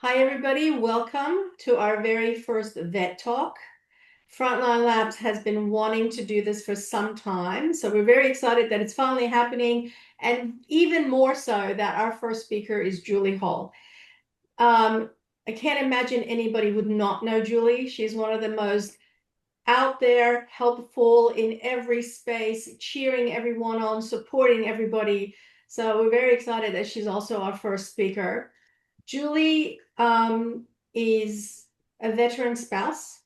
Hi, everybody. Welcome to our very first Vet Talk. Frontline Labs has been wanting to do this for some time, so we're very excited that it's finally happening, and even more so that our first speaker is Julie Hall. I can't imagine anybody would not know Julie. She's one of the most out there, helpful in every space, cheering everyone on, supporting everybody. So we're very excited that she's also our first speaker. Julie is a veteran spouse,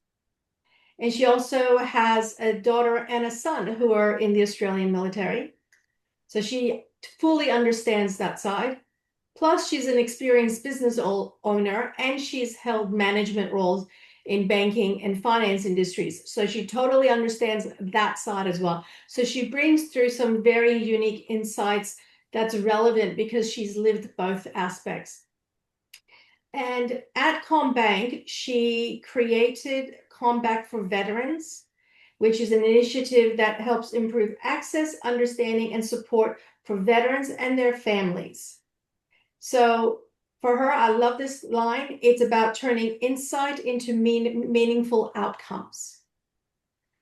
and she also has a daughter and a son who are in the Australian military. So she fully understands that side. Plus, she's an experienced business owner, and she's held management roles in banking and finance industries. So she totally understands that side as well. So she brings through some very unique insights that's relevant because she's lived both aspects. And at CommBank, she created CommBank for Veterans, which is an initiative that helps improve access, understanding, and support for veterans and their families. So for her, I love this line. It's about turning insight into meaningful outcomes.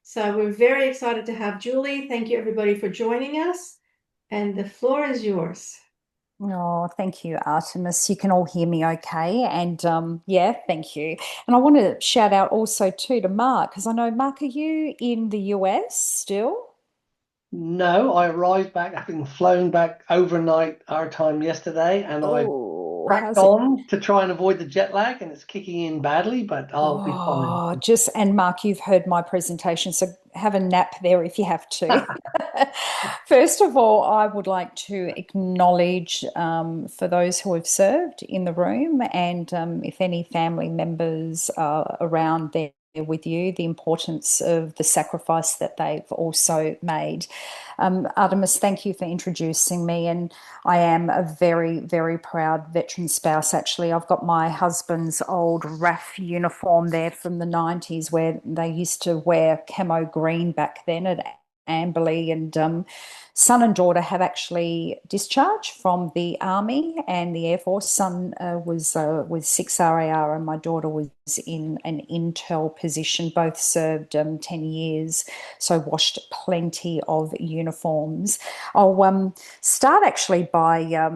So we're very excited to have Julie. Thank you, everybody, for joining us. And the floor is yours. Oh, thank you, Artemis. You can all hear me okay. And yeah, thank you. And I want to shout out also too to Mark, because I know, Mark, are you in the US still? No, I arrived back, having flown back overnight our time yesterday, and I've Oh, cracked how's it? on to try and avoid the jet lag, and it's kicking in badly, but I'll be fine. Oh, and Mark, you've heard my presentation, so have a nap there if you have to. First of all, I would like to acknowledge for those who have served in the room, and if any family members are around there with you, the importance of the sacrifice that they've also made. Artemis, thank you for introducing me. And I am a very, very proud veteran spouse, actually. I've got my husband's old RAF uniform there from the 90s, where they used to wear camo green back then at Amberley. And son and daughter have actually discharged from the Army and the Air Force. Son was with 6 RAR, and my daughter was in an intel position. Both served 10 years, so washed plenty of uniforms. I'll start actually by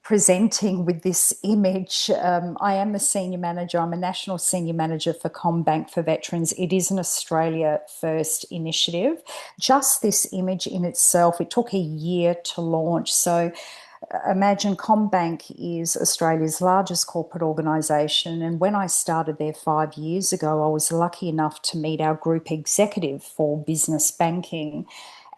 presenting with this image. I am a senior manager. I'm a national senior manager for CommBank for Veterans. It is an Australia First initiative. Just this image in itself, it took a year to launch. So imagine CommBank is Australia's largest corporate organisation. And when I started there 5 years ago, I was lucky enough to meet our group executive for business banking.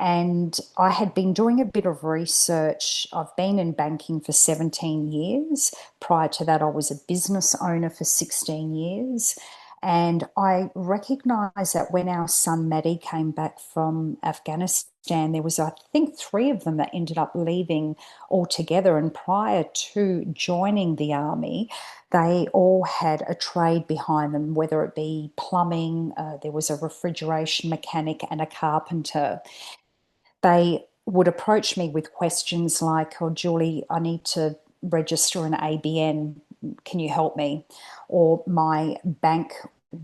And I had been doing a bit of research. I've been in banking for 17 years. Prior to that, I was a business owner for 16 years. And I recognised that when our son Maddie came back from Afghanistan, there was, I think, three of them that ended up leaving altogether. And prior to joining the army, they all had a trade behind them, whether it be plumbing, there was a refrigeration mechanic, and a carpenter. They would approach me with questions like, "Oh, Julie, I need to register an ABN. Can you help me?" Or, "My bank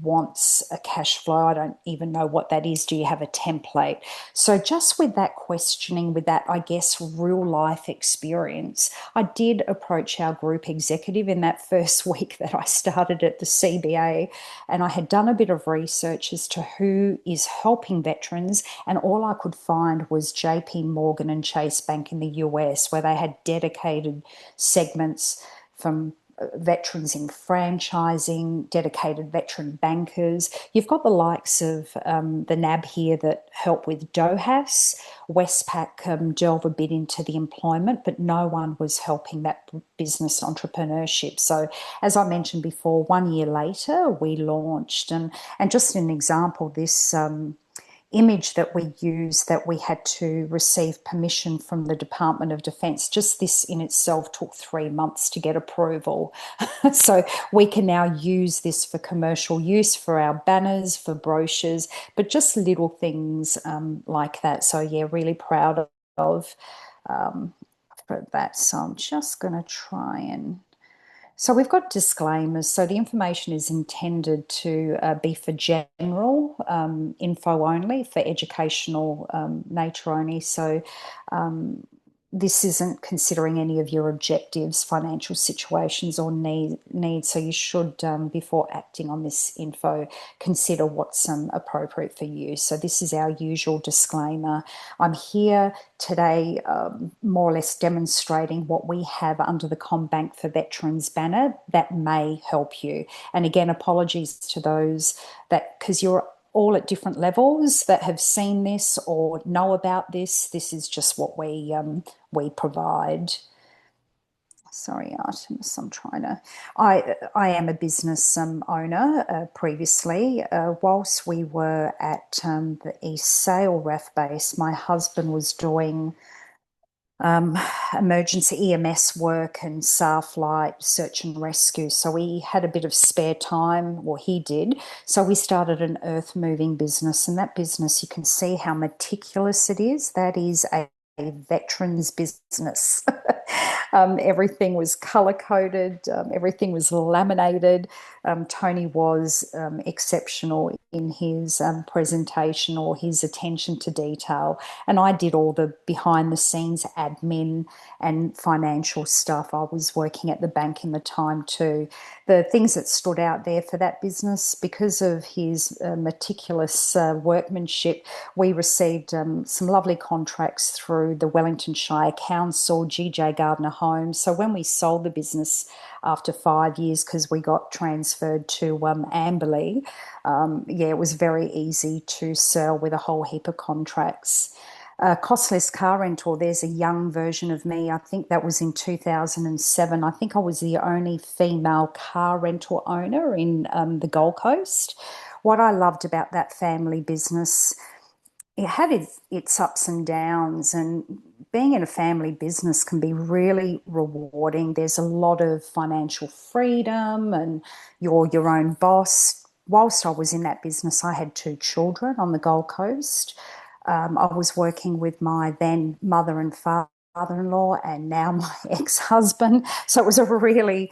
wants a cash flow. I don't even know what that is. Do you have a template?" So, just with that questioning, with that, I guess, real life experience, I did approach our group executive in that first week that I started at the CBA. And I had done a bit of research as to who is helping veterans. And all I could find was JP Morgan and Chase Bank in the US, where they had dedicated segments from veterans in franchising, dedicated veteran bankers. You've got the likes of the NAB here that help with DOHAS. Westpac delve a bit into the employment, but no one was helping that business entrepreneurship. So, as I mentioned before, 1 year later, we launched. And just an example, this image that we used, that we had to receive permission from the Department of Defence. Just this in itself took 3 months to get approval. So we can now use this for commercial use, for our banners, for brochures, but just little things like that. So yeah, really proud of for that. So I'm just going to try and So we've got disclaimers. So the information is intended to be for general info only, for educational nature only. So this isn't considering any of your objectives, financial situations, or needs. So you should, before acting on this info, consider what's appropriate for you. So this is our usual disclaimer. I'm here today, more or less demonstrating what we have under the CommBank for Veterans banner that may help you. And again, apologies to those that, because you're all at different levels, that have seen this or know about this. This is just what we provide. Sorry, Artemis, I'm trying to. I am a business owner previously. Whilst we were at the East Sale RAF base, my husband was doing emergency EMS work and SAR flight, search and rescue. So we had a bit of spare time, or he did. So we started an earth moving business, and that business, you can see how meticulous it is. That is a veterans business. Everything was color coded, everything was laminated. Tony was exceptional in his presentation or his attention to detail. And I did all the behind the scenes admin and financial stuff. I was working at the bank in the time too. The things that stood out there for that business, because of his meticulous workmanship, we received some lovely contracts through the Wellington Shire Council, GJ Gardner Homes. So when we sold the business after 5 years, because we got transferred to Amberley, yeah, it was very easy to sell with a whole heap of contracts. Costless car rental, there's a young version of me. I think that was in 2007. I think I was the only female car rental owner in the Gold Coast. What I loved about that family business, it had its ups and downs, and being in a family business can be really rewarding. There's a lot of financial freedom and you're your own boss. Whilst I was in that business, I had two children on the Gold Coast. I was working with my then mother and father-in-law, and now my ex-husband. So it was a really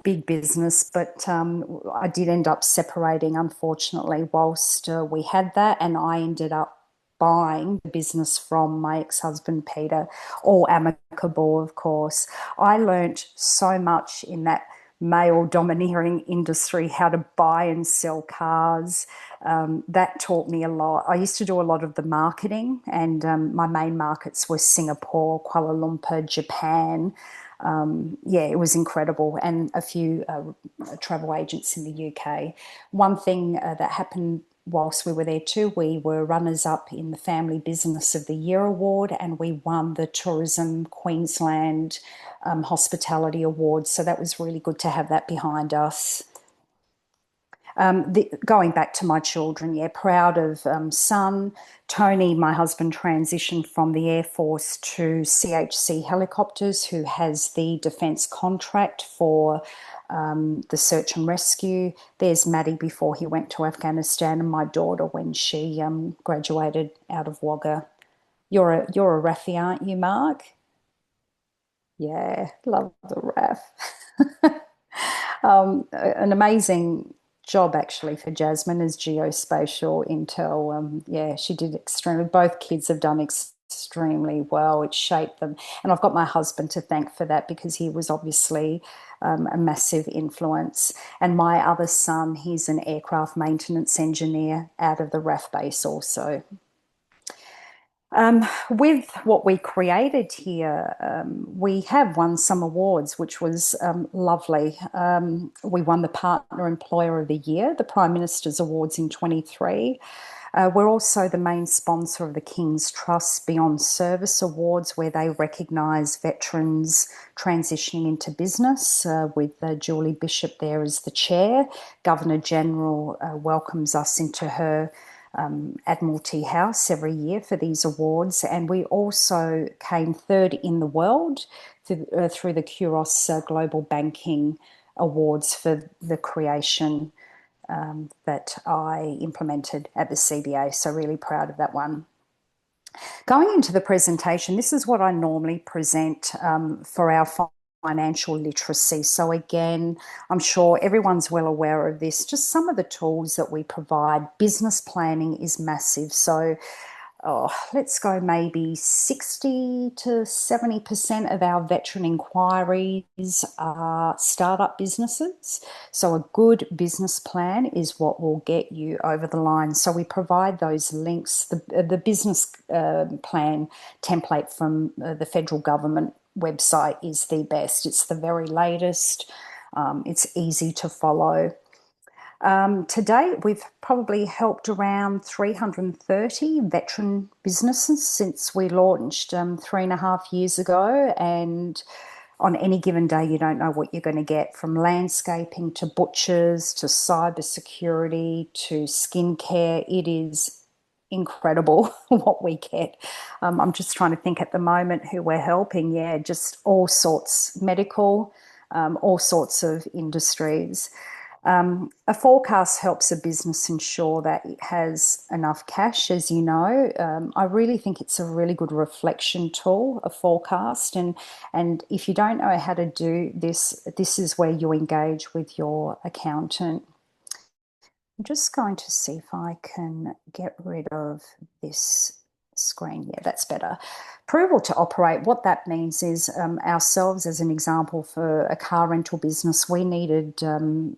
big business, but I did end up separating, unfortunately, whilst we had that, and I ended up buying the business from my ex-husband Peter, all amicable, of course. I learnt so much in that male domineering industry, how to buy and sell cars. That taught me a lot. I used to do a lot of the marketing, and my main markets were Singapore, Kuala Lumpur, Japan. Yeah, it was incredible, and a few travel agents in the UK. One thing that happened whilst we were there too, we were runners up in the Family Business of the Year award, and we won the Tourism Queensland Hospitality Award. So that was really good to have that behind us. Going back to my children, yeah, proud of son. Tony, my husband, transitioned from the Air Force to CHC Helicopters, who has the defence contract for the search and rescue. There's Maddie before he went to Afghanistan, and my daughter when she graduated out of Wagga. You're a Raffy, aren't you, Mark? Yeah, love the RAF. An amazing job actually for Jasmine as geospatial intel. Yeah, she did extremely. Both kids have done extremely well. It shaped them, and I've got my husband to thank for that because he was obviously a massive influence. And my other son, he's an aircraft maintenance engineer out of the RAF base also. With what we created here, we have won some awards, which was lovely. We won the Partner Employer of the Year, the Prime Minister's Awards in 23. We're also the main sponsor of the King's Trust Beyond Service Awards, where they recognise veterans transitioning into business, with Julie Bishop there as the chair. Governor General welcomes us into her Admiralty House every year for these awards, and we also came third in the world through the Kuros Global Banking Awards for the creation that I implemented at the CBA. So really proud of that one. Going into the presentation, this is what I normally present for our financial literacy. So, again, I'm sure everyone's well aware of this. Just some of the tools that we provide. Business planning is massive. So, let's go maybe 60 to 70% of our veteran inquiries are startup businesses. So, a good business plan is what will get you over the line. So, we provide those links. The business plan template from the federal government website is the best. It's the very latest, it's easy to follow. To date, we've probably helped around 330 veteran businesses since we launched 3.5 years ago. And on any given day, you don't know what you're going to get, from landscaping to butchers to cybersecurity to skincare. It is incredible what we get. I'm just trying to think at the moment who we're helping. Yeah, just all sorts, medical, all sorts of industries. A forecast helps a business ensure that it has enough cash, as you know. I really think it's a really good reflection tool, a forecast. And if you don't know how to do this, this is where you engage with your accountant. I'm just going to see if I can get rid of this screen. Yeah, that's better. Approval to operate. What that means is ourselves, as an example, for a car rental business, we needed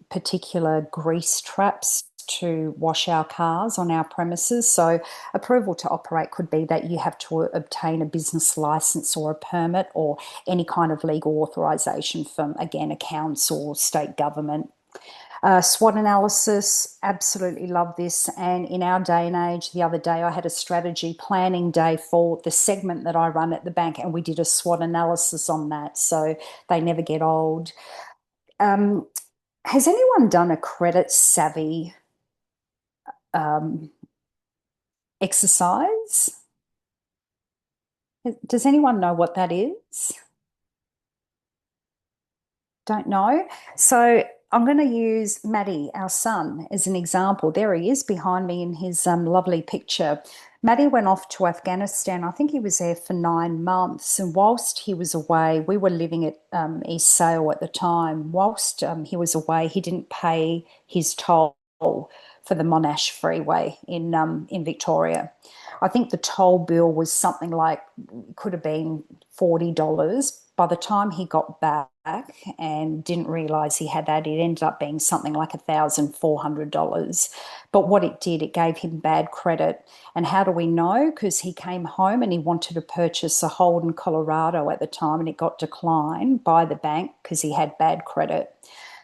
particular grease traps to wash our cars on our premises. So approval to operate could be that you have to obtain a business license or a permit or any kind of legal authorization from, again, a council or state government. SWOT analysis, absolutely love this. And in our day and age, the other day I had a strategy planning day for the segment that I run at the bank, and we did a SWOT analysis on that. So they never get old. Um, has anyone done a credit savvy um, exercise? Does anyone know what that is? Don't know. So I'm going to use Maddie, our son, as an example. There he is behind me in his lovely picture. Maddie went off to Afghanistan. I think he was there for 9 months. And whilst he was away, we were living at East Sale at the time. Whilst he was away, he didn't pay his toll for the Monash Freeway in Victoria. I think the toll bill was something like, could have been $40. By the time he got back and didn't realise he had that, it ended up being something like $1,400. But what it did, it gave him bad credit. And how do we know? Because he came home and he wanted to purchase a Holden Colorado at the time, and it got declined by the bank because he had bad credit.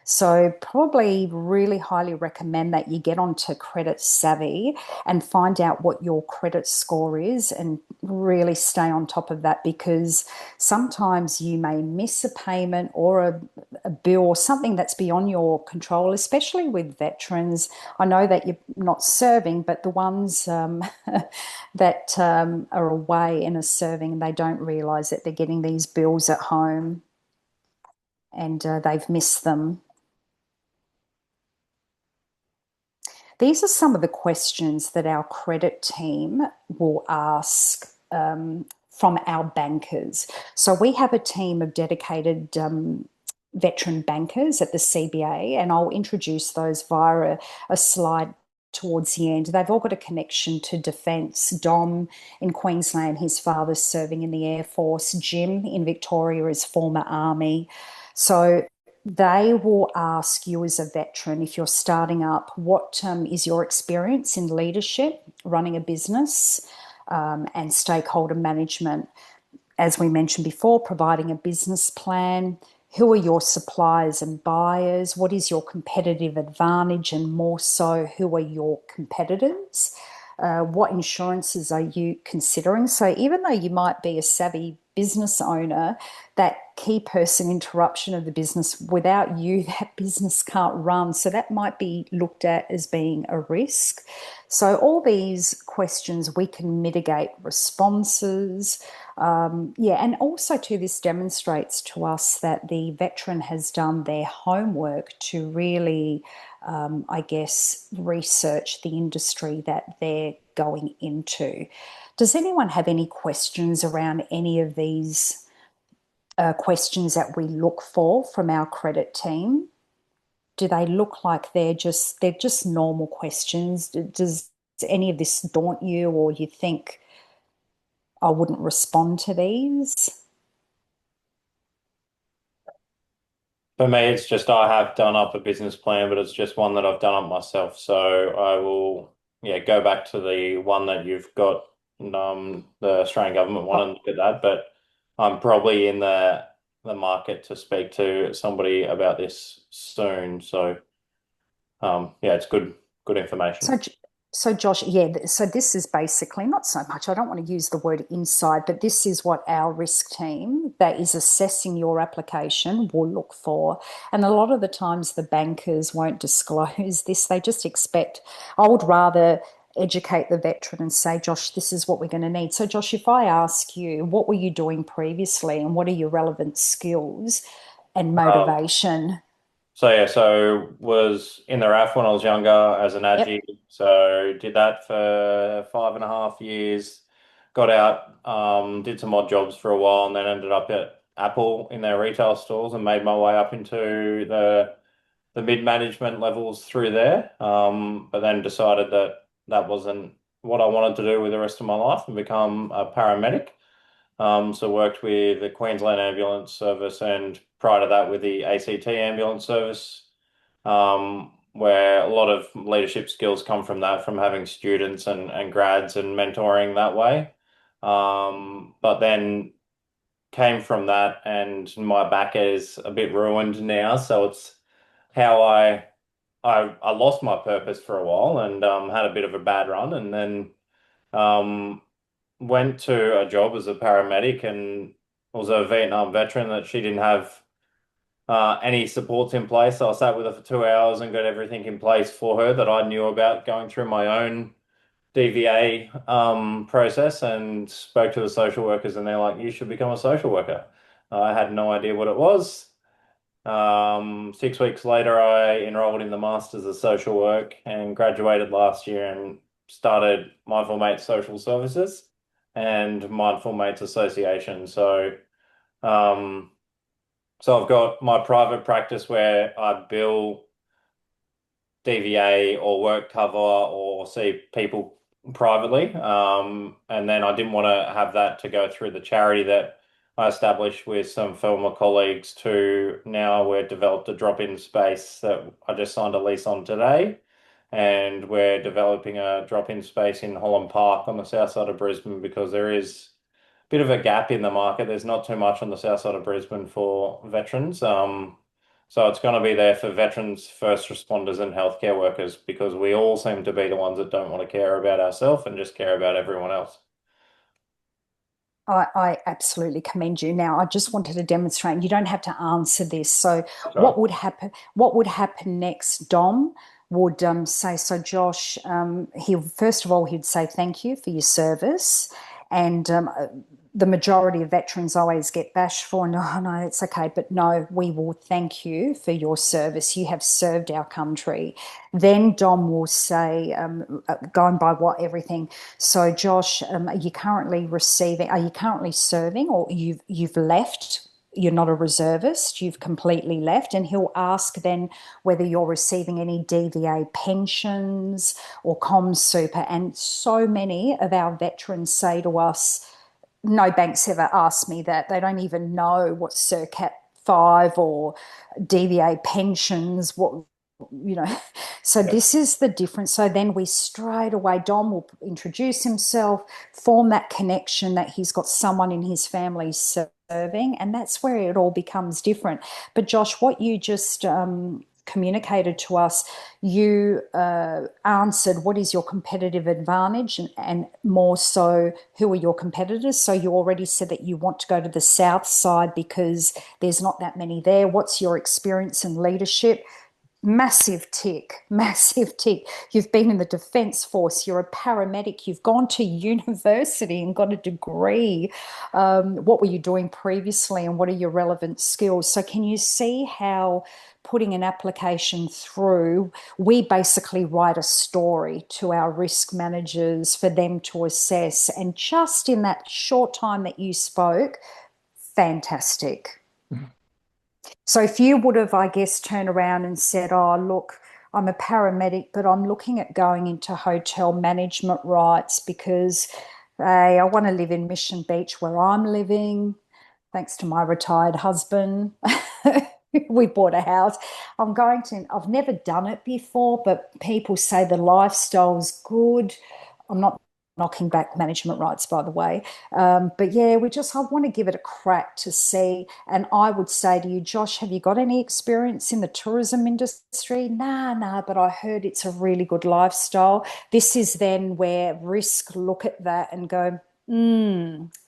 So probably really highly recommend that you get onto Credit Savvy and find out what your credit score is and really stay on top of that, because sometimes you may miss a payment or a bill or something that's beyond your control, especially with veterans. I know that you're not serving, but the ones that are away and are serving, they don't realise that they're getting these bills at home and they've missed them. These are some of the questions that our credit team will ask from our bankers. So we have a team of dedicated veteran bankers at the CBA, and I'll introduce those via a slide towards the end. They've all got a connection to defence. Dom in Queensland, his father's serving in the Air Force. Jim in Victoria is former Army. So they will ask you as a veteran, if you're starting up, what is your experience in leadership, running a business, and stakeholder management. As we mentioned before, providing a business plan. Who are your suppliers and buyers? What is your competitive advantage? And more so, who are your competitors? What insurances are you considering? So even though you might be a savvy business owner, that key person interruption of the business, without you, that business can't run. So that might be looked at as being a risk. So all these questions, we can mitigate responses. Yeah, and also too, this demonstrates to us that the veteran has done their homework to really, I guess, research the industry that they're going into. Does anyone have any questions around any of these questions that we look for from our credit team? Do they look like they're just normal questions? Does any of this daunt you, or you think I wouldn't respond to these? For me, it's just I have done up a business plan, but it's just one that I've done up myself. So I will, yeah, go back to the one that you've got, the Australian government one, and look at that. But I'm probably in the market to speak to somebody about this soon. So yeah, it's good information. So, so Josh, yeah, so this is basically not so much, I don't want to use the word inside, but this is what our risk team that is assessing your application will look for. And a lot of the times the bankers won't disclose this. They just expect, I would rather educate the veteran and say, Josh, this is what we're going to need. So, Josh, if I ask you, what were you doing previously and what are your relevant skills and Um, motivation? So yeah, so was in the RAF when I was younger as an Yep. Aggie. So did that for 5.5 years. Got out, did some odd jobs for a while, and then ended up at Apple in their retail stores and made my way up into the mid management levels through there. But then decided that that wasn't what I wanted to do with the rest of my life and become a paramedic. So worked with the Queensland Ambulance Service and prior to that with the ACT Ambulance Service, where a lot of leadership skills come from that, from having students and grads and mentoring that way. But then came from that, and my back is a bit ruined now, so it's how I lost my purpose for a while and had a bit of a bad run, and then um, went to a job as a paramedic and was a Vietnam veteran that she didn't have any supports in place. So I sat with her for 2 hours and got everything in place for her that I knew about going through my own DVA process, and spoke to the social workers and they're like, you should become a social worker. I had no idea what it was. 6 weeks later, I enrolled in the Masters of Social Work and graduated last year and started Mindful Mates Social Services and Mindful Mates Association. Um, so I've got my private practice where I bill DVA or work cover or see people privately. And then I didn't want to have that to go through the charity that I established with some former colleagues to now we've developed a drop-in space that I just signed a lease on today. And we're developing a drop-in space in Holland Park on the south side of Brisbane because there is a bit of a gap in the market. There's not too much on the south side of Brisbane for veterans. So it's going to be there for veterans, first responders, and healthcare workers because we all seem to be the ones that don't want to care about ourselves and just care about everyone else. I absolutely commend you. Now, I just wanted to demonstrate, you don't have to answer this. So, That's right. what would happen? What would happen next? Dom would say, so Josh, he first of all, he'd say thank you for your service. And the majority of veterans always get bashful. No, no, it's okay. But no, we will thank you for your service. You have served our country. Then Dom will say, going by what everything. So, Josh, are you currently serving, or you've left? You're not a reservist, you've completely left. And he'll ask then whether you're receiving any DVA pensions or CommSuper. And so many of our veterans say to us, no bank's ever asked me that. They don't even know what CIRCAT 5 or DVA pensions, what, you know. So Yeah. this is the difference. So then we straight away, Dom will introduce himself, form that connection that he's got someone in his family serving, and that's where it all becomes different. But Josh, what you just communicated to us, you answered what is your competitive advantage, and more so, who are your competitors? So you already said that you want to go to the south side because there's not that many there. What's your experience in leadership? Massive tick, massive tick. You've been in the Defence Force, you're a paramedic, you've gone to university and got a degree. What were you doing previously and what are your relevant skills? So, can you see how putting an application through, we basically write a story to our risk managers for them to assess? And just in that short time that you spoke, fantastic. Mhm. So if you would have, I guess, turned around and said, oh, look, I'm a paramedic, but I'm looking at going into hotel management rights because hey, I want to live in Mission Beach where I'm living, thanks to my retired husband. We bought a house. I've never done it before, but people say the lifestyle's good. I'm not knocking back management rights, by the way. But yeah, I want to give it a crack to see. And I would say to you, Josh, have you got any experience in the tourism industry? Nah, but I heard it's a really good lifestyle. This is then where risk look at that and go,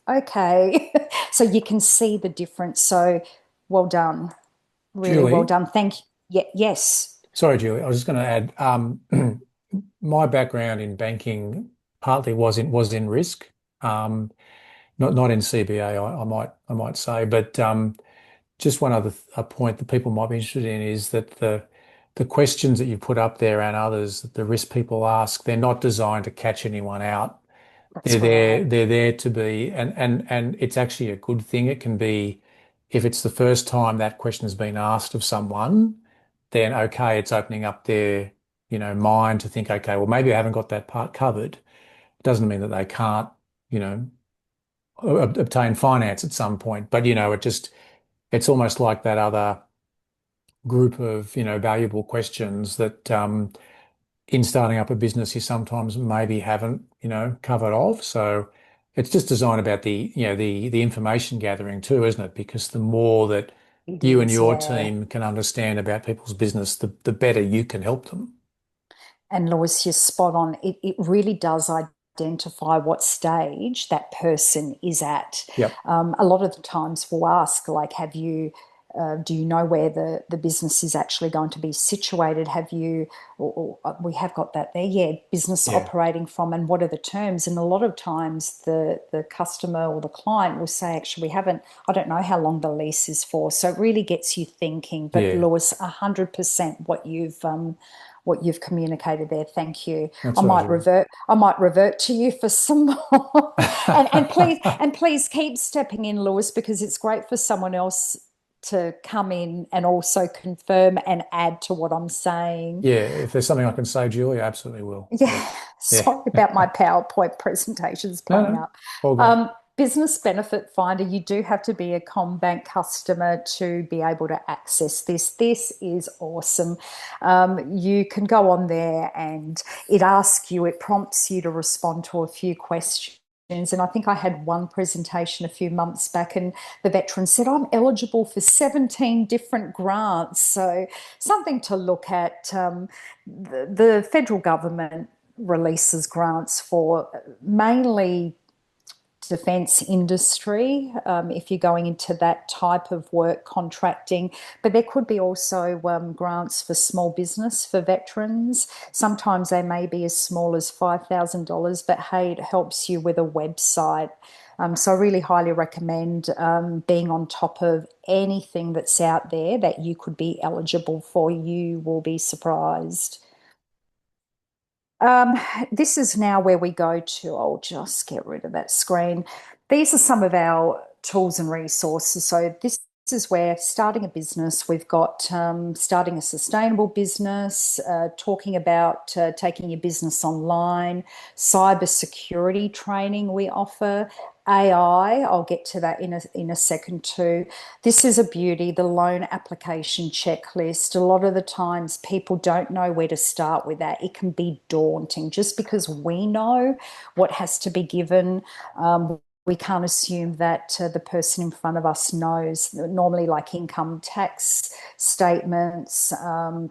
okay. So you can see the difference. So well done. Really well Julie, done. Thank you. Yeah, yes. sorry, Julie, I was just going to add, my background in banking partly was in risk, not in CBA, I might say, but just one other a point that people might be interested in is that the questions that you put up there and others that the risk people ask, they're not designed to catch anyone out. They're That's there, right. they're there to be, and it's actually a good thing. It can be, if it's the first time that question has been asked of someone, then okay, it's opening up their, mind to think, okay, well, maybe I haven't got that part covered. It doesn't mean that they can't, you know, obtain finance at some point. But, it's almost like that other group of, valuable questions that, in starting up a business you sometimes maybe haven't, covered off. So it's just designed about the information gathering too, isn't it? Because the more that It you and is, your yeah. team can understand about people's business, the better you can help them. And Lois, you're spot on. It really does identify what stage that person is at. Yep. A lot of the times we'll ask, like, do you know where the business is actually going to be situated? Have you, we have got that there, yeah, business Yeah. operating from, and what are the terms? And a lot of times the customer or the client will say, actually, I don't know how long the lease is for. So it really gets you thinking. But Yeah. Lewis, 100% what you've communicated there. Thank you. That's right, Julie. I might revert to you for some more. and please keep stepping in, Lewis, because it's great for someone else to come in and also confirm and add to what I'm saying. Yeah, if there's something I can say, Julie, I absolutely will. Yeah. Yeah, Yeah. sorry about my PowerPoint presentations No, playing no, up. all good. Business Benefit Finder, you do have to be a CommBank customer to be able to access this. This is awesome. You can go on there and it prompts you to respond to a few questions. And I think I had one presentation a few months back, and the veteran said, I'm eligible for 17 different grants. So, something to look at. The federal government releases grants for mainly defence industry, if you're going into that type of work, contracting, but there could be also grants for small business for veterans. Sometimes they may be as small as $5,000, but hey, it helps you with a website. So I really highly recommend being on top of anything that's out there that you could be eligible for. You will be surprised. Um, this is now where we go to, I'll just get rid of that screen. These are some of our tools and resources. So this is where starting a business, we've got starting a sustainable business, talking about taking your business online, cyber security training we offer, AI, I'll get to that in a second too. This is a beauty, the loan application checklist. A lot of the times people don't know where to start with that. It can be daunting just because we know what has to be given. We can't assume that the person in front of us knows, normally like income tax statements,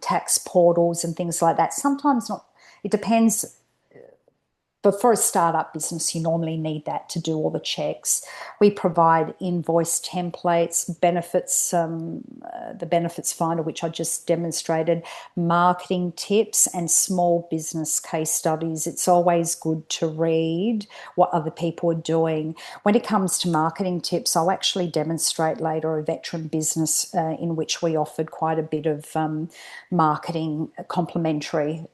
tax portals and things like that. Sometimes not, it depends, but for a startup business, you normally need that to do all the checks. We provide invoice templates, benefits, the benefits finder, which I just demonstrated, marketing tips, and small business case studies. It's always good to read what other people are doing. When it comes to marketing tips, I'll actually demonstrate later a veteran business in which we offered quite a bit of marketing complimentary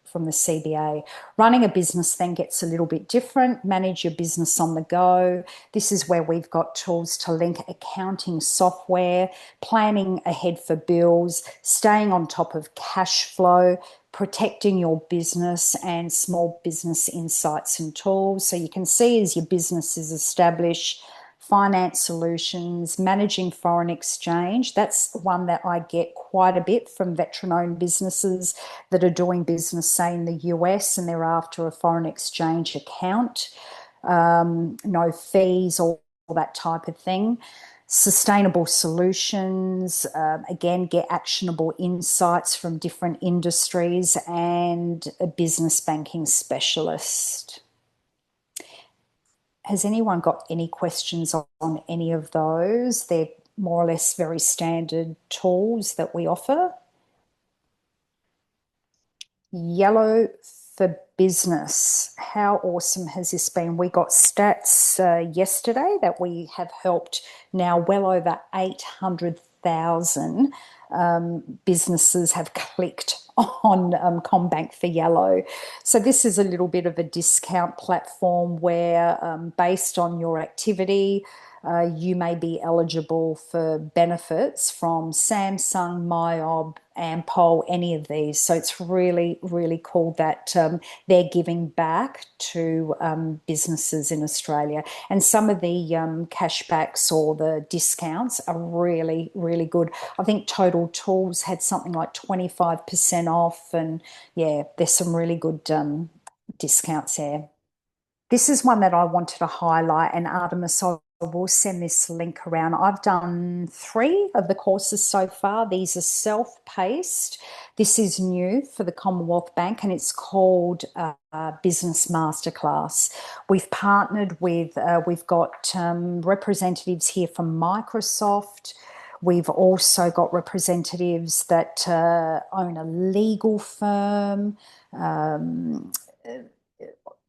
from the CBA. Running a business then gets a little bit different. Manage your business on the go. This is where we've got tools to link accounting software, planning ahead for bills, staying on top of cash flow, protecting your business, and small business insights and tools. So you can see as your business is established, finance solutions, managing foreign exchange. That's one that I get quite a bit from veteran-owned businesses that are doing business, say, in the US, and they're after a foreign exchange account, no fees, all that type of thing. Sustainable solutions, again, get actionable insights from different industries, and a business banking specialist. Has anyone got any questions on any of those? They're more or less very standard tools that we offer. Yellow for business. How awesome has this been? We got stats yesterday that we have helped now well over 800,000 businesses have clicked on CommBank for Yellow. So this is a little bit of a discount platform where based on your activity, you may be eligible for benefits from Samsung, MYOB, Ampol, any of these. So it's really, really cool that they're giving back to businesses in Australia. And some of the cashbacks or the discounts are really, really good. I think Total Tools had something like 25% off. And yeah, there's some really good discounts there. This is one that I wanted to highlight, and Artemis, I will send this link around. I've done 3 of the courses so far. These are self-paced. This is new for the Commonwealth Bank, and it's called Business Masterclass. We've partnered with, we've got representatives here from Microsoft. We've also got representatives that own a legal firm.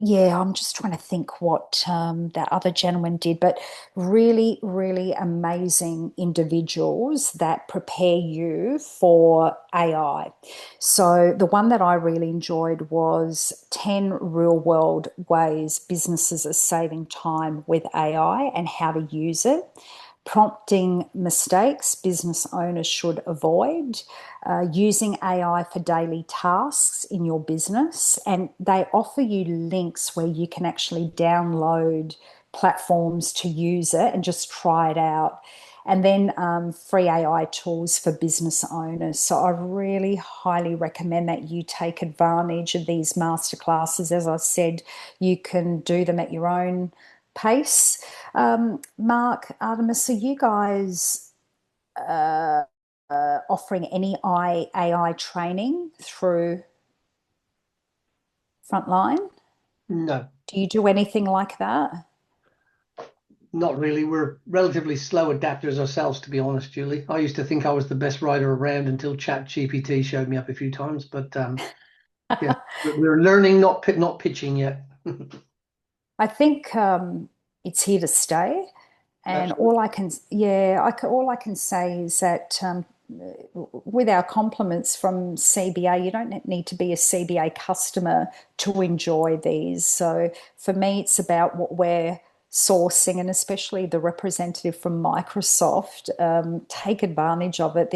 Yeah, I'm just trying to think what that other gentleman did, but really, really amazing individuals that prepare you for AI. So the one that I really enjoyed was 10 real world ways businesses are saving time with AI and how to use it. Prompting mistakes business owners should avoid, using AI for daily tasks in your business. And they offer you links where you can actually download platforms to use it and just try it out. And then free AI tools for business owners. So I really highly recommend that you take advantage of these masterclasses. As I said, you can do them at your own pace. Mark, Artemis, are you guys offering any AI training through Frontline? No. Do you do anything like that? Not really. We're relatively slow adapters ourselves, to be honest, Julie. I used to think I was the best writer around until ChatGPT showed me up a few times, but yeah, we're learning, not pitching yet. I think it's here to stay. And Absolutely. all I can say is that with our compliments from CBA, you don't need to be a CBA customer to enjoy these. So for me, it's about what we're sourcing, and especially the representative from Microsoft, take advantage of it.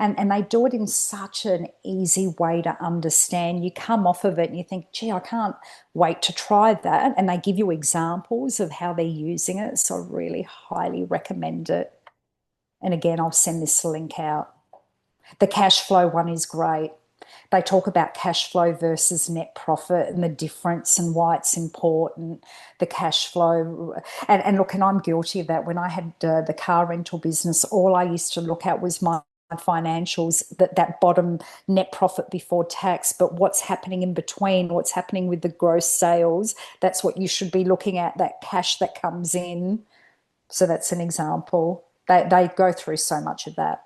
And they do it in such an easy way to understand. You come off of it and you think, gee, I can't wait to try that. And they give you examples of how they're using it. So I really highly recommend it. And again, I'll send this link out. The cash flow one is great. They talk about cash flow versus net profit and the difference and why it's important, the cash flow. And look, and I'm guilty of that. When I had the car rental business, all I used to look at was my financials, that bottom net profit before tax, but what's happening in between, what's happening with the gross sales, that's what you should be looking at, that cash that comes in. So that's an example. They go through so much of that.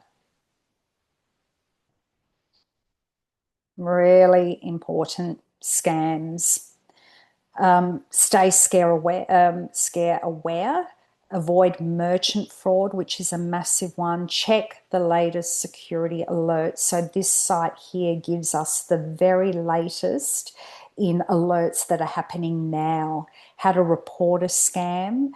Really important. Scams. Stay scare aware avoid merchant fraud, which is a massive one. Check the latest security alerts. So this site here gives us the very latest in alerts that are happening now. How to report a scam.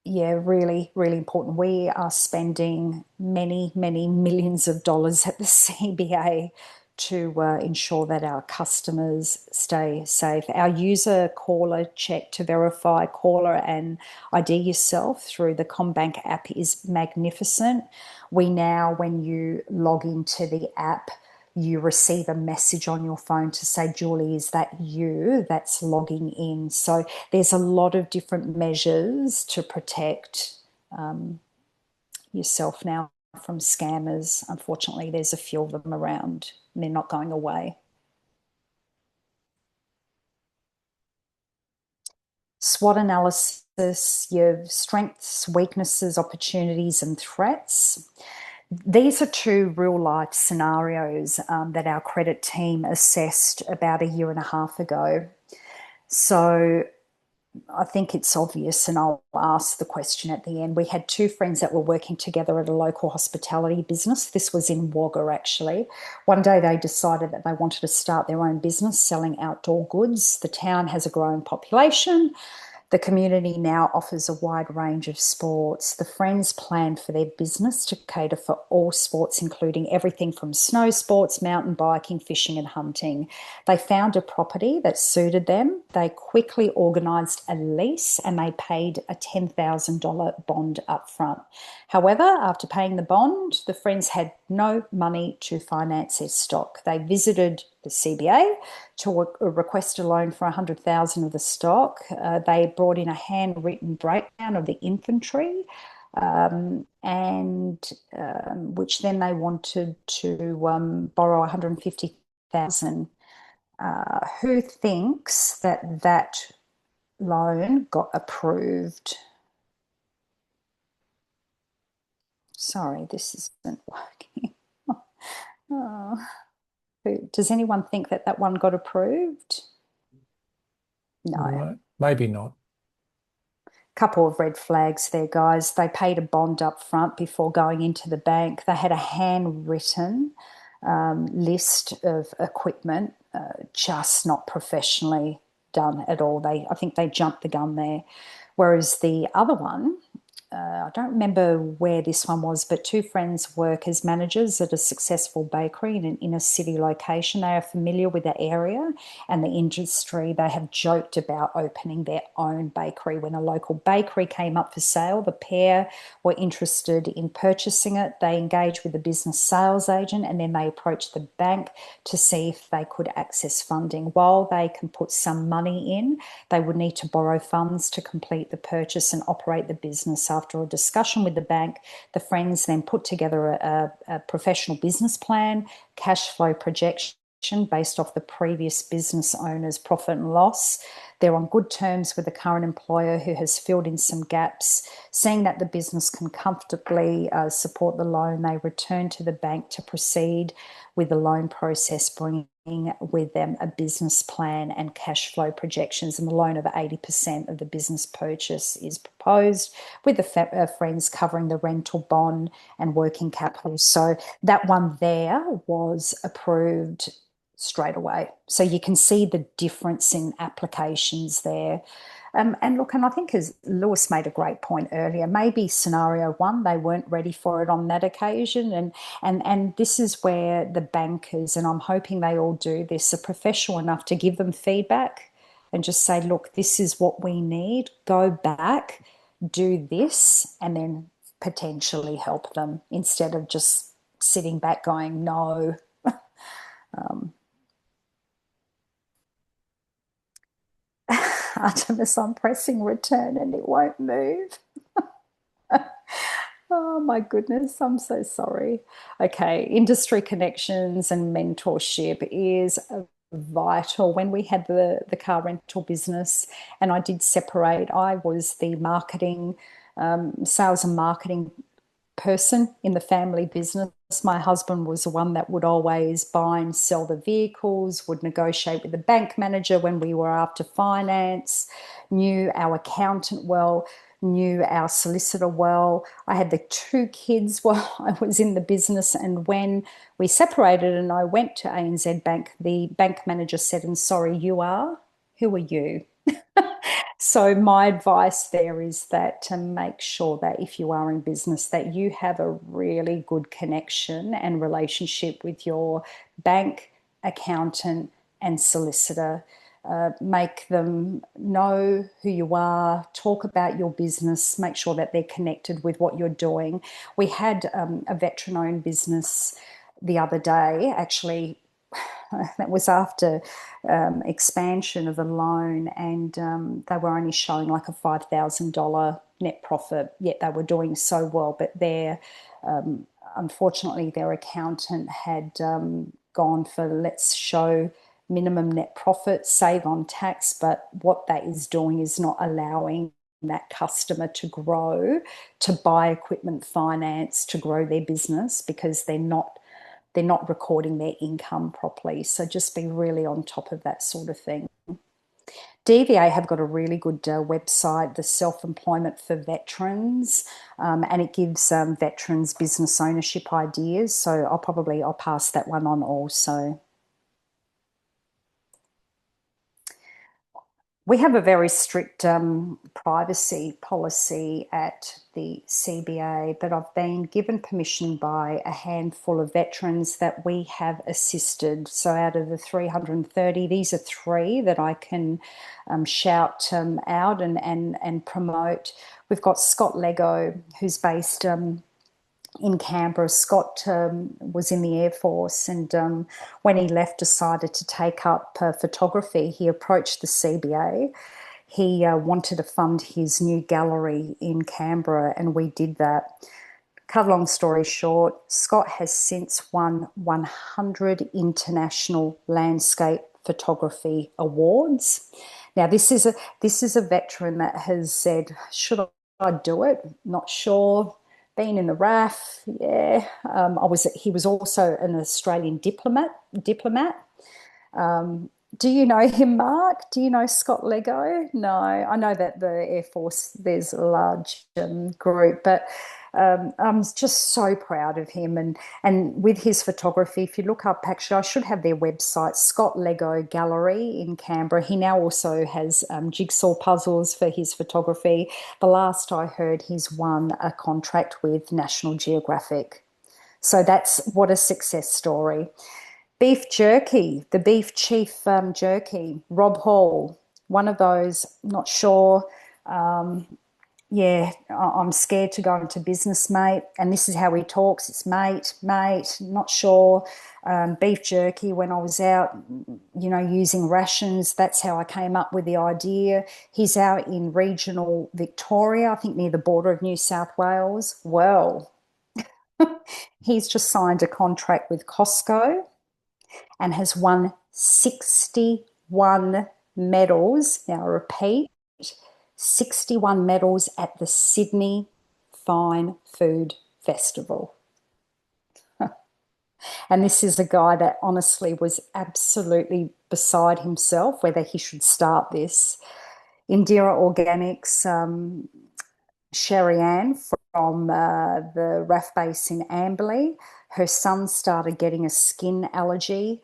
Yeah, really, really important. We are spending many, many millions of dollars at the CBA to ensure that our customers stay safe. Our user caller check to verify caller and ID yourself through the CommBank app is magnificent. We now, when you log into the app, you receive a message on your phone to say, Julie, is that you that's logging in? So there's a lot of different measures to protect yourself now from scammers. Unfortunately, there's a few of them around. They're not going away. SWOT analysis, your strengths, weaknesses, opportunities, and threats. These are two real life scenarios that our credit team assessed about a year and a half ago. So I think it's obvious, and I'll ask the question at the end. We had two friends that were working together at a local hospitality business. This was in Wagga, actually. One day they decided that they wanted to start their own business selling outdoor goods. The town has a growing population. The community now offers a wide range of sports. The friends planned for their business to cater for all sports, including everything from snow sports, mountain biking, fishing, and hunting. They found a property that suited them. They quickly organised a lease and they paid a $10,000 bond up front. However, after paying the bond, the friends had no money to finance their stock. They visited the CBA to request a loan for 100,000 of the stock. They brought in a handwritten breakdown of the inventory, which then they wanted to borrow 150,000. Who thinks that that loan got approved? Sorry, this isn't working. Oh. Does anyone think that that one got approved? No. Right. Maybe not. Couple of red flags there, guys. They paid a bond up front before going into the bank. They had a handwritten list of equipment, just not professionally done at all. I think they jumped the gun there. Whereas the other one, I don't remember where this one was, but two friends work as managers at a successful bakery in an inner city location. They are familiar with the area and the industry. They have joked about opening their own bakery. When a local bakery came up for sale, the pair were interested in purchasing it. They engaged with the business sales agent and then they approached the bank to see if they could access funding. While they can put some money in, they would need to borrow funds to complete the purchase and operate the business. After a discussion with the bank, the friends then put together a professional business plan, cash flow projection based off the previous business owner's profit and loss. They're on good terms with the current employer who has filled in some gaps. Seeing that the business can comfortably support the loan, they return to the bank to proceed with the loan process, bringing with them a business plan and cash flow projections, and the loan of 80% of the business purchase is proposed, with the friends covering the rental bond and working capital. So that one there was approved straight away. So you can see the difference in applications there. And look, and I think as Lewis made a great point earlier, maybe scenario one, they weren't ready for it on that occasion. And this is where the bankers, and I'm hoping they all do this, are professional enough to give them feedback and just say, look, this is what we need. Go back, do this, and then potentially help them instead of just sitting back going, no. Artemis, I'm pressing return and it won't move. Oh my goodness, I'm so sorry. Okay, industry connections and mentorship is vital. When we had the car rental business and I did separate, I was the marketing, sales and marketing person in the family business. My husband was the one that would always buy and sell the vehicles, would negotiate with the bank manager when we were after finance, knew our accountant well, knew our solicitor well. I had the 2 kids while I was in the business, and when we separated and I went to ANZ Bank, the bank manager said, "And sorry, you are? Who are you?" So my advice there is that to make sure that if you are in business, that you have a really good connection and relationship with your bank, accountant, and solicitor. Make them know who you are, talk about your business, make sure that they're connected with what you're doing. We had a veteran-owned business the other day, actually. That was after expansion of the loan, and they were only showing like a $5,000 net profit, yet they were doing so well. But unfortunately, their accountant had gone for, let's show minimum net profit, save on tax, but what that is doing is not allowing that customer to grow, to buy equipment finance, to grow their business, because they're not recording their income properly. So just be really on top of that sort of thing. DVA have got a really good website, the Self-Employment for Veterans, and it gives veterans business ownership ideas. So I'll pass that one on also. We have a very strict privacy policy at the CBA, but I've been given permission by a handful of veterans that we have assisted. So out of the 330, these are 3 that I can shout out and promote. We've got Scott Lego, who's based in Canberra. Scott was in the Air Force, and when he left, decided to take up photography. He approached the CBA. He wanted to fund his new gallery in Canberra, and we did that. Cut a long story short, Scott has since won 100 international landscape photography awards. Now, this is a veteran that has said, "Should I do it? Not sure." Been in the RAF, yeah. He was also an Australian diplomat. Do you know him, Mark? Do you know Scott Lego? No, I know that the Air Force, there's a large group, but I'm just so proud of him. And with his photography, if you look up, actually, I should have their website, Scott Lego Gallery in Canberra. He now also has jigsaw puzzles for his photography. The last I heard, he's won a contract with National Geographic. So that's what a success story. Beef jerky, the beef chief jerky, Rob Hall, one of those, not sure. Yeah, I'm scared to go into business, mate. And this is how he talks. It's mate, not sure. Beef jerky, when I was out, using rations, that's how I came up with the idea. He's out in regional Victoria, I think near the border of New South Wales. Well, he's just signed a contract with Costco and has won 61 medals. Now, I repeat, 61 medals at the Sydney Fine Food Festival. And this is a guy that honestly was absolutely beside himself whether he should start this. Indira Organics, Sherry Ann from the RAF base in Amberley, her son started getting a skin allergy.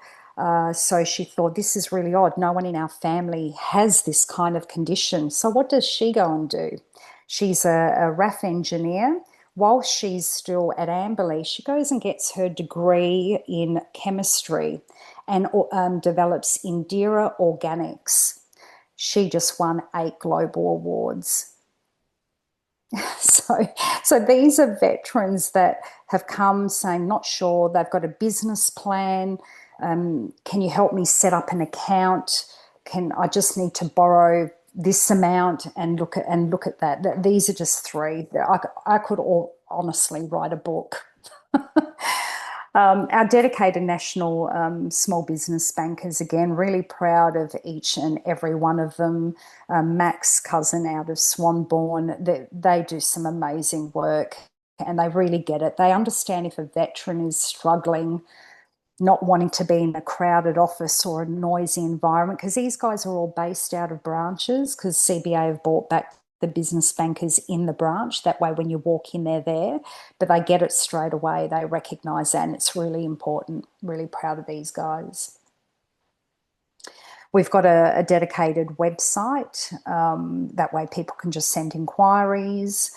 So she thought, this is really odd. No one in our family has this kind of condition. So what does she go and do? She's a RAF engineer. While she's still at Amberley, she goes and gets her degree in chemistry and develops Indira Organics. She just won 8 global awards. So these are veterans that have come saying, not sure, they've got a business plan. Can you help me set up an account? I just need to borrow this amount and look at that. These are just 3. I could honestly write a book. Our dedicated national small business bankers, again, really proud of each and every one of them. Max Cousin out of Swanbourne, they do some amazing work. and they really get it. They understand if a veteran is struggling, not wanting to be in a crowded office or a noisy environment, because these guys are all based out of branches, because CBA have bought back the business bankers in the branch. That way, when you walk in, they're there, but they get it straight away. They recognise that, and it's really important. Really proud of these guys. We've got a dedicated website. That way, people can just send inquiries.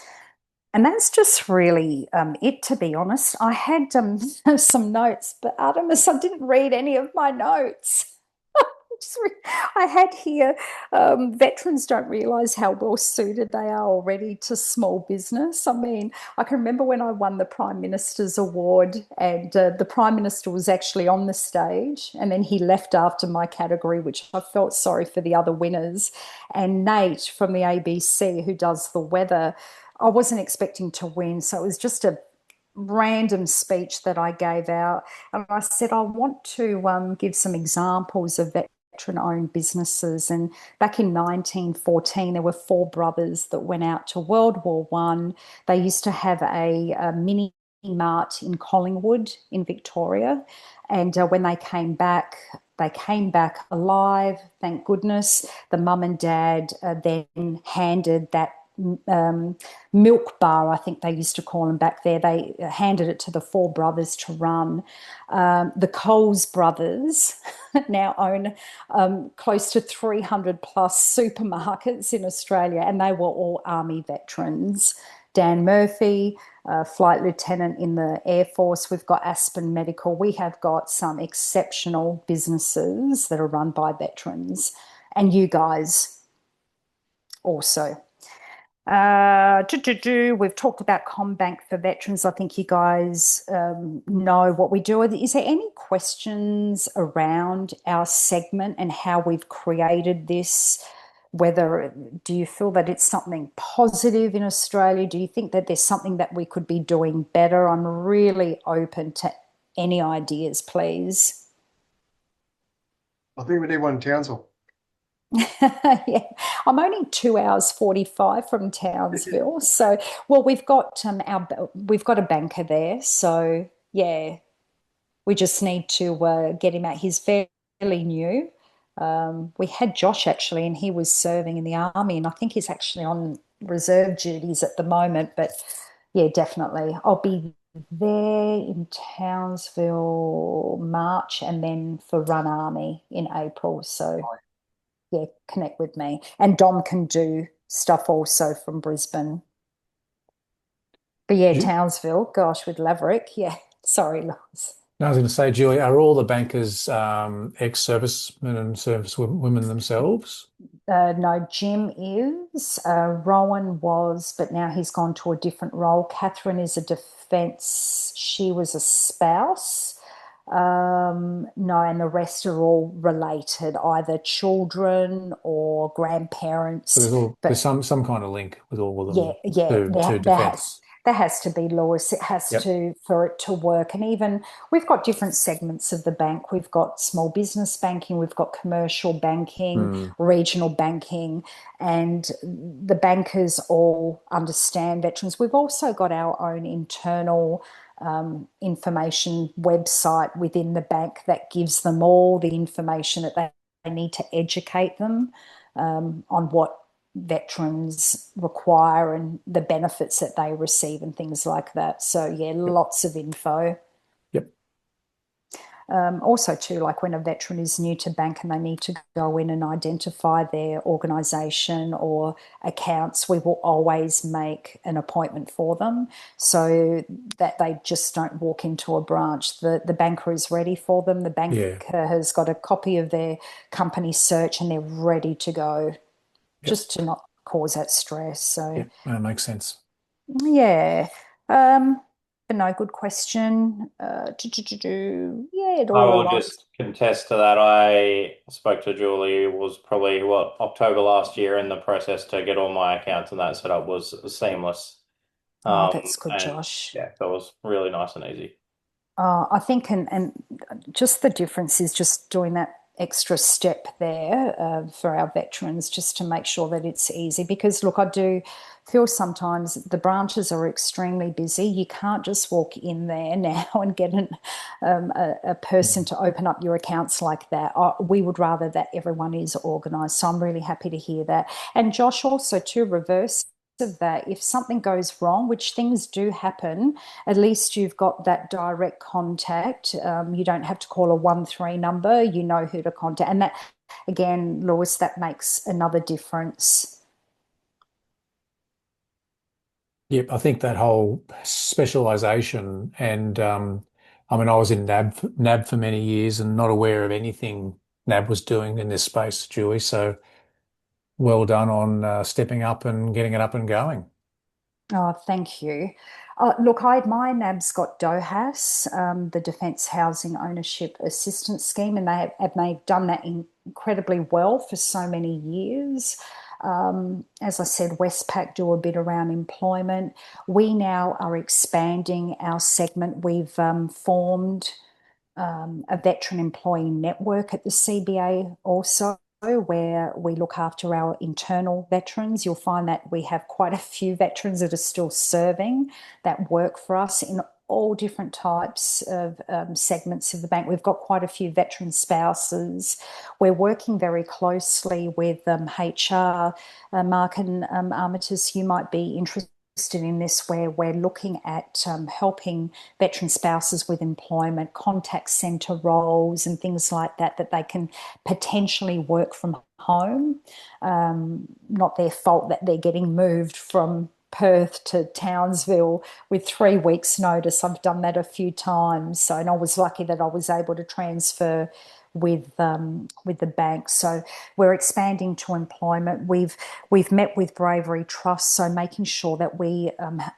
And that's just really it, to be honest. I had some notes, but Artemis, I didn't read any of my notes. I had here, veterans don't realise how well suited they are already to small business. I mean, I can remember when I won the Prime Minister's Award, and the Prime Minister was actually on the stage, and then he left after my category, which I felt sorry for the other winners. And Nate from the ABC, who does the weather, I wasn't expecting to win. So it was just a random speech that I gave out. And I said, I want to give some examples of veteran-owned businesses. And back in 1914, there were four brothers that went out to World War One. They used to have a mini mart in Collingwood in Victoria. And when they came back alive, thank goodness. The mum and dad then handed that milk bar, I think they used to call them back there. They handed it to the four brothers to run. The Coles brothers now own close to 300 plus supermarkets in Australia, and they were all Army veterans. Dan Murphy, flight lieutenant in the Air Force. We've got Aspen Medical. We have got some exceptional businesses that are run by veterans, and you guys also. We've talked about CommBank for veterans. I think you guys know what we do. Is there any questions around our segment and how we've created this? Whether do you feel that it's something positive in Australia? Do you think that there's something that we could be doing better? I'm really open to any ideas, please. I think we need one in Townsville. Yeah, I'm only 2 hours 45 from Townsville. So, well, we've got a banker there. So, yeah, we just need to get him out. He's fairly new. We had Josh actually, and he was serving in the army, and I think he's actually on reserve duties at the moment. But yeah, definitely, I'll be there in Townsville March, and then for Run Army in April. So yeah, connect with me. And Dom can do stuff also from Brisbane. But yeah, Townsville, gosh, with Laverick. Yeah, sorry, Lois. No, I was going to say, Julie, are all the bankers ex-servicemen and servicewomen themselves? No, Jim is. Rowan was, but now he's gone to a different role. Catherine is a defence. She was a spouse. No, and the rest are all related, either children or grandparents. So there's some kind of link with all of them to defence. There has to be, Lewis. It has to, for it to work. And even we've got different segments of the bank. We've got small business banking, we've got commercial banking, regional banking, and the bankers all understand veterans. We've also got our own internal information website within the bank that gives them all the information that they need to educate them on what veterans require and the benefits that they receive and things like that. So yeah, lots of info. Yep. Also too, like when a veteran is new to bank and they need to go in and identify their organisation or accounts, we will always make an appointment for them so that they just don't walk into a branch. The banker is ready for them. The banker has got a copy of their company search and they're ready to go. Just to not cause that stress. So that makes sense. Yeah. But no, good question. Yeah, it all I will just contest to that. I spoke to Julie, it was probably October last year, and the process to get all my accounts and that set up was seamless. Oh, that's good, Josh. Yeah, that was really nice and easy. I think and just the difference is just doing that extra step there for our veterans, just to make sure that it's easy. Because look, I do feel sometimes the branches are extremely busy. You can't just walk in there now and get a person to open up your accounts like that. We would rather that everyone is organised. So I'm really happy to hear that. And Josh, also to reverse of that, if something goes wrong, which things do happen, at least you've got that direct contact. You don't have to call a 1-3 number. You know who to contact. And that, again, Lewis, that makes another difference. Yep, I think that whole specialisation and I mean, I was in NAB for many years and not aware of anything NAB was doing in this space, Julie. So well done on stepping up and getting it up and going. Oh, thank you. Look, my NAB's got DOHAS, the Defence Housing Ownership Assistance Scheme, and they've done that incredibly well for so many years. As I said, Westpac do a bit around employment. We now are expanding our segment. We've formed a veteran employee network at the CBA also, where we look after our internal veterans. You'll find that we have quite a few veterans that are still serving that work for us in all different types of segments of the bank. We've got quite a few veteran spouses. We're working very closely with HR. Mark and Armitage, you might be interested in this, where we're looking at helping veteran spouses with employment, contact centre roles and things like that, that they can potentially work from home. Not their fault that they're getting moved from Perth to Townsville with 3 weeks' notice. I've done that a few times. So, and I was lucky that I was able to transfer with the bank. So we're expanding to employment. We've met with Bravery Trust, so making sure that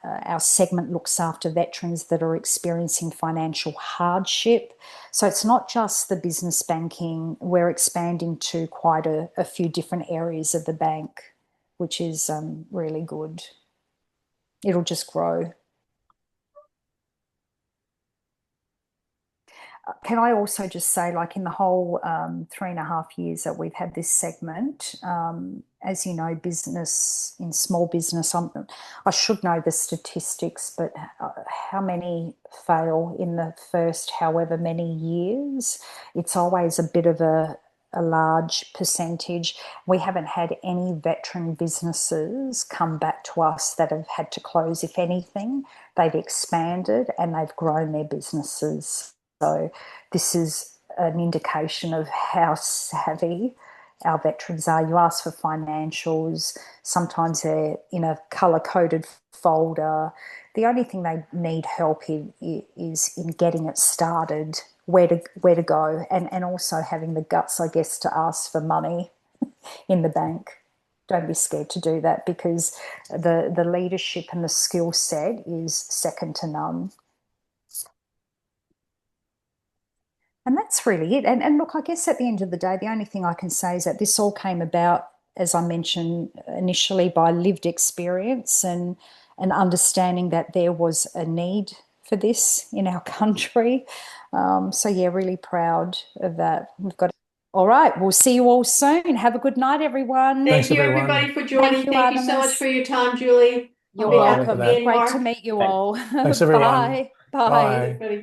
our segment looks after veterans that are experiencing financial hardship. So it's not just the business banking. We're expanding to quite a few different areas of the bank, which is really good. It'll just grow. Can I also just say, like in the whole 3.5 years that we've had this segment, as you know, business, in small business, I should know the statistics, but how many fail in the first however many years? It's always a bit of a large percentage. We haven't had any veteran businesses come back to us that have had to close. If anything, they've expanded and they've grown their businesses. So this is an indication of how savvy our veterans are. You ask for financials, sometimes they're in a colour-coded folder. The only thing they need help in is in getting it started, where to go, and also having the guts, I guess, to ask for money in the bank. Don't be scared to do that, because the leadership and the skill set is second to none. And that's really it. And look, I guess at the end of the day, the only thing I can say is that this all came about, as I mentioned initially, by lived experience and understanding that there was a need for this in our country. So yeah, really proud of that. We've got. All right, we'll see you all soon. Have a good night, everyone. Thank Thanks, you, everyone. everybody, for joining. Thank you so much Artemis. for your time, Julie. You're On behalf welcome. of Ian, Great Mark. to meet you all. Thanks, everyone. Bye. Bye. Bye. Everybody.